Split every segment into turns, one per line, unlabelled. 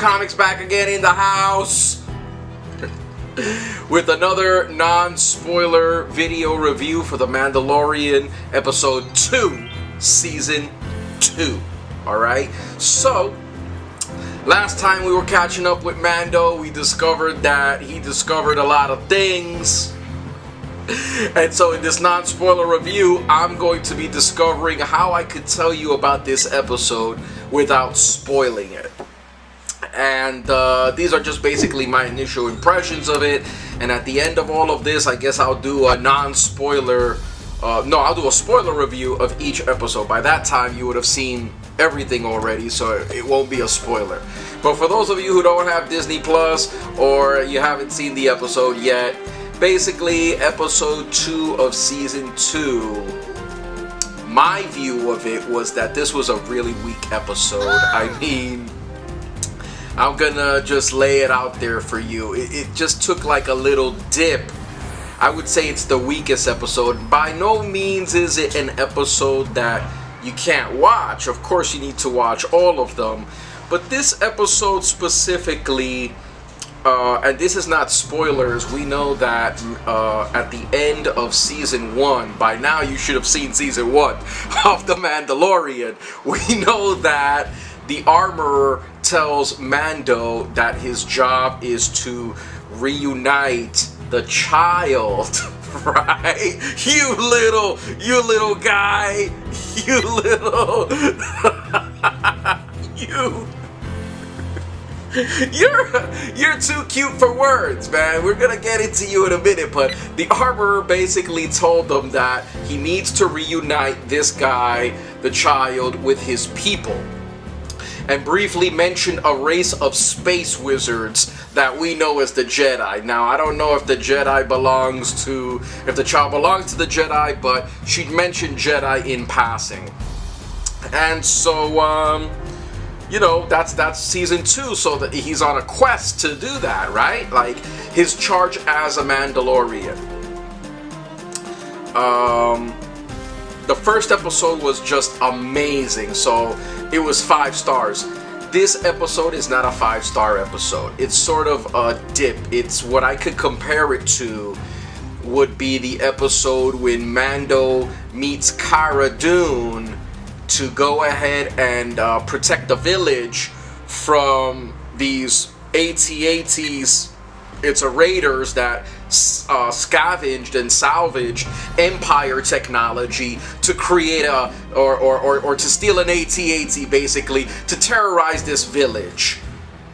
Bamcomixs back again in the house with another non-spoiler video review for The Mandalorian Episode 2, Season 2. Alright, so last time we were catching up with Mando, we discovered that he discovered a lot of things. And so in this non-spoiler review, I'm going to be discovering how I could tell you about this episode without spoiling it. And these are just basically my initial impressions of it. And at the end of all of this, I guess I'll do a non-spoiler, I'll do a spoiler review of each episode. By that time, you would have seen everything already, so it won't be a spoiler. But for those of you who don't have Disney Plus, or you haven't seen the episode yet, basically, episode 2 of season 2, my view of it was that this was a really weak episode. I mean, I'm gonna just lay it out there for you. It just took like a little dip. I would say it's the weakest episode. By no means is it an episode that you can't watch. Of course, you need to watch all of them. But this episode specifically, and this is not spoilers, we know that at the end of season 1, by now you should have seen season 1 of The Mandalorian, we know that the armorer tells Mando that his job is to reunite the child, right? You little guy, You're too cute for words, man. We're gonna get into you in a minute, but the armorer basically told them that he needs to reunite this guy, the child, with his people. And briefly mentioned a race of space wizards that we know as the Jedi. Now, I don't know if the child belongs to the Jedi, but she mentioned Jedi in passing. And so, that's season 2, so that he's on a quest to do that, right? Like, his charge as a Mandalorian. The first episode was just amazing, so it was 5 stars. This episode is not a 5-star episode. It's sort of a dip. It's what I could compare it to would be the episode when Mando meets Cara Dune to go ahead and protect the village from these AT-ATs. It's a raiders that scavenged and salvaged Empire technology to create or to steal an AT-AT, basically, to terrorize this village,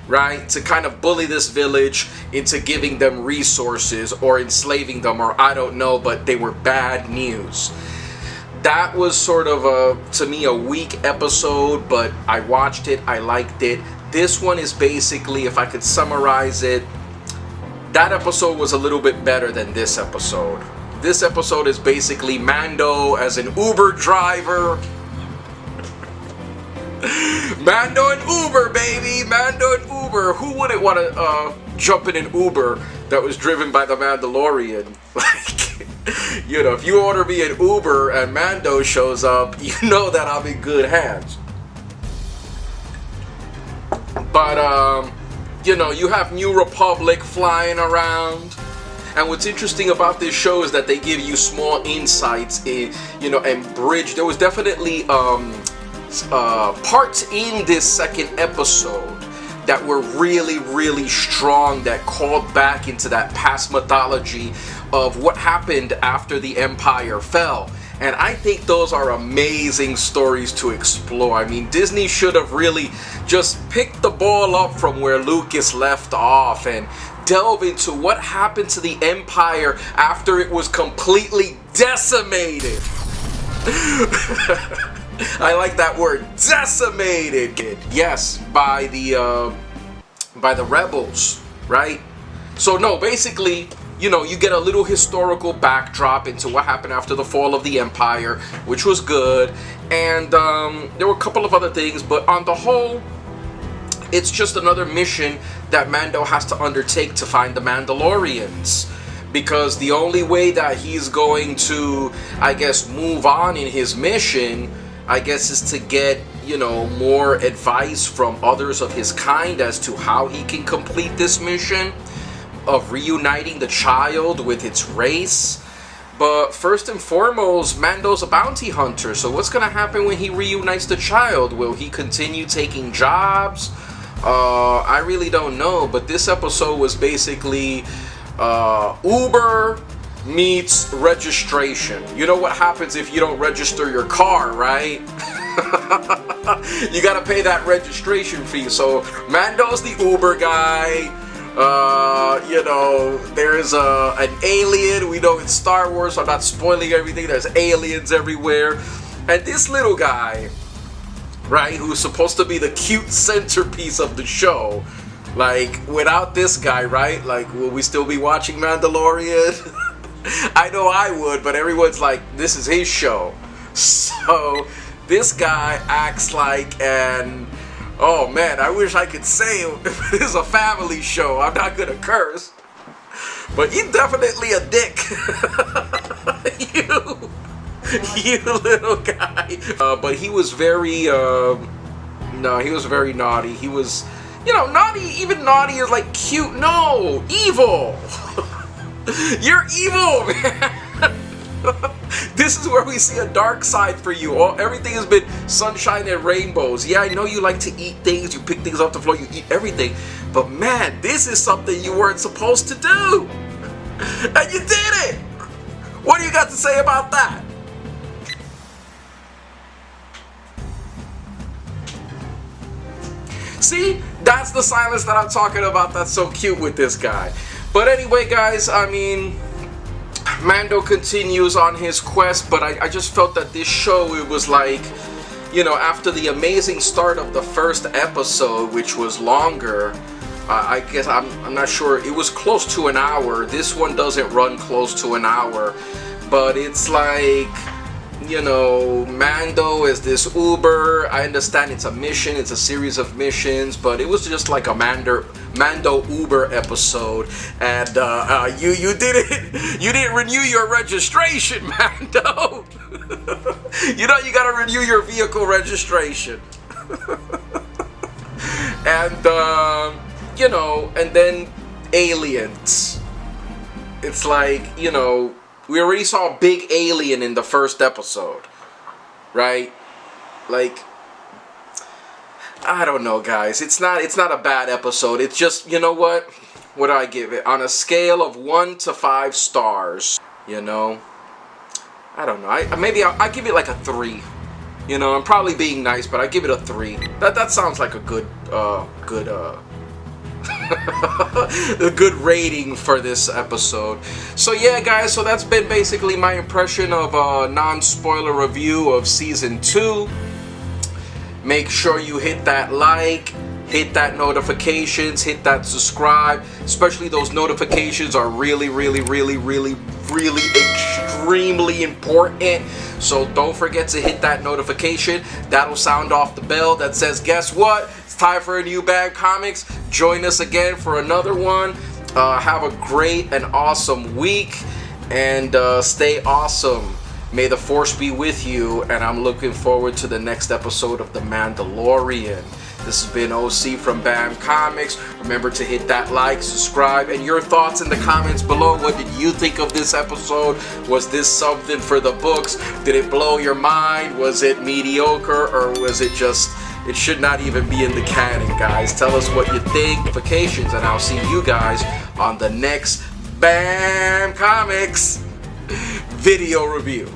right? To kind of bully this village into giving them resources or enslaving them, or I don't know, but they were bad news. That was sort of, to me, a weak episode, but I watched it, I liked it. This one is basically, if I could summarize it, that episode was a little bit better than this episode. This episode is basically Mando as an Uber driver. Mando and Uber, baby! Mando and Uber. Who wouldn't want to jump in an Uber that was driven by the Mandalorian? Like, if you order me an Uber and Mando shows up, you know that I'm in good hands. But, you have New Republic flying around. And what's interesting about this show is that they give you small insights in, and bridge. There was definitely parts in this second episode that were really, really strong, that called back into that past mythology of what happened after the Empire fell. And I think those are amazing stories to explore. I mean, Disney should have really just picked the ball up from where Lucas left off and delve into what happened to the Empire after it was completely decimated. I like that word, decimated. Yes, by the rebels, right? So no, basically, you get a little historical backdrop into what happened after the fall of the Empire, which was good. And there were a couple of other things, but on the whole, it's just another mission that Mando has to undertake to find the Mandalorians. Because the only way that he's going to, I guess, move on in his mission, I guess, is to get, you know, more advice from others of his kind as to how he can complete this mission of reuniting the child with its race. But first and foremost, Mando's a bounty hunter, so what's gonna happen when he reunites the child? Will he continue taking jobs? I really don't know, but this episode was basically Uber meets registration. You know what happens if you don't register your car, right? You gotta pay that registration fee. So Mando's the Uber guy. You know, there's an alien. We know it's Star Wars, so I'm not spoiling everything. There's aliens everywhere. And this little guy, right, who's supposed to be the cute centerpiece of the show, like, without this guy, right, like, will we still be watching Mandalorian? I know I would, but everyone's like, this is his show. So this guy acts like an, oh man, I wish I could say it is a family show. I'm not gonna curse, but he's definitely a dick. you little guy. But he was very, no, he was very naughty. He was, you know, naughty. Even naughty is like cute. No, evil. You're evil, man. This is where we see a dark side for you. Everything has been sunshine and rainbows. Yeah, I know you like to eat things. You pick things off the floor. You eat everything. But man, this is something you weren't supposed to do. And you did it. What do you got to say about that? See, that's the silence that I'm talking about. That's so cute with this guy. But anyway, guys, I mean, Mando continues on his quest, but I just felt that this show, it was like, you know, after the amazing start of the first episode, which was longer, I guess, I'm not sure, it was close to an hour. This one doesn't run close to an hour, but it's like, you know, Mando is this Uber. I understand it's a mission, it's a series of missions, but it was just like a Mando Uber episode, and you didn't renew your registration, Mando. You know, you gotta renew your vehicle registration. And you know, and then aliens. It's like, you know, we already saw a big alien in the first episode, right? Like, I don't know, guys. It's not a bad episode. It's just, you know what? What do I give it? On a scale of 1 to 5 stars, you know? I don't know. I give it like a 3. You know, I'm probably being nice, but I give it a 3. That sounds like a good a good rating for this episode. So yeah, guys, so that's been basically my impression of a non-spoiler review of season 2. Make sure you hit that like, hit that notifications, hit that subscribe. Especially those notifications are really extremely important. So don't forget to hit that notification. That'll sound off the bell that says, guess what? It's time for a new Bamcomixs. Join us again for another one. Have a great and awesome week, and stay awesome. May the Force be with you, and I'm looking forward to the next episode of The Mandalorian. This has been OC from Bamcomixs. Remember to hit that like, subscribe, and your thoughts in the comments below. What did you think of this episode? Was this something for the books? Did it blow your mind? Was it mediocre, or was it just, it should not even be in the canon, guys? Tell us what you think. Notifications, and I'll see you guys on the next Bamcomixs video review.